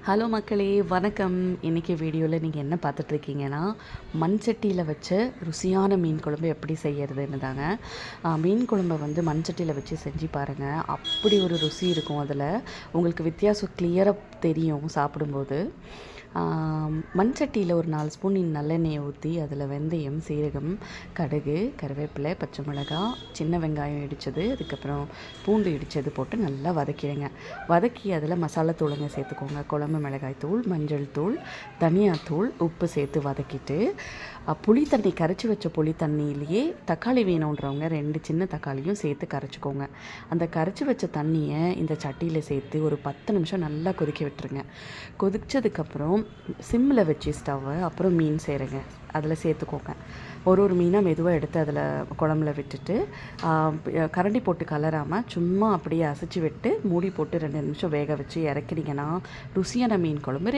Hello மக்களே, வணக்கம். இன்றைக்கி வீடியோவில் நீங்கள் என்ன பார்த்துட்ருக்கீங்கன்னா, மண் சட்டியில் வச்ச ருசியான மீன் குழம்பு எப்படி செய்கிறதுன்னு தாங்க. மீன் குழம்பை வந்து மண் சட்டியில் வச்சு செஞ்சு பாருங்கள். அப்படி ஒரு ருசி இருக்கும். அதில் உங்களுக்கு வித்தியாசம் கிளியராக தெரியும் சாப்பிடும்போது. மண் சட்டியில் ஒரு 4 ஸ்பூன் நல்லெண்ணெயை ஊற்றி அதில் வெந்தயம், சீரகம், கடுகு, கருவேப்பிலை, பச்சை மிளகாய், சின்ன வெங்காயம் இடித்தது, அதுக்கப்புறம் பூண்டு இடித்தது போட்டு நல்லா வதக்கிடுங்க. வதக்கி அதில் மசாலா தூளுங்க சேர்த்துக்கோங்க. குழம்பு மிளகாய் தூள், மஞ்சள் தூள், தனியாத்தூள், உப்பு சேர்த்து வதக்கிட்டு புளி தண்ணி கரைச்சி வச்ச புளி தண்ணியிலேயே தக்காளி வேணுன்றவங்க 2 சின்ன தக்காளியும் சேர்த்து கரைச்சிக்கோங்க. அந்த கரைச்சி வச்ச தண்ணியை இந்த சட்டியில் சேர்த்து ஒரு 10 நிமிஷம் நல்லா கொதிக்க விட்டுருங்க. கொதிச்சதுக்கப்புறம் சிம்மில் வச்சு ஸ்டவ்வை அப்புறம் மீன் சேருங்க, அதில் சேர்த்துக்கோங்க. ஒரு மீனாக மெதுவாக எடுத்து அதில் குழம்புல விட்டுட்டு கரண்டி போட்டு கலராமல் சும்மா அப்படியே அசைச்சி விட்டு மூடி போட்டு 2 நிமிஷம் வேக வச்சு இறக்கினீங்கன்னா ருசியான மீன் குழம்பு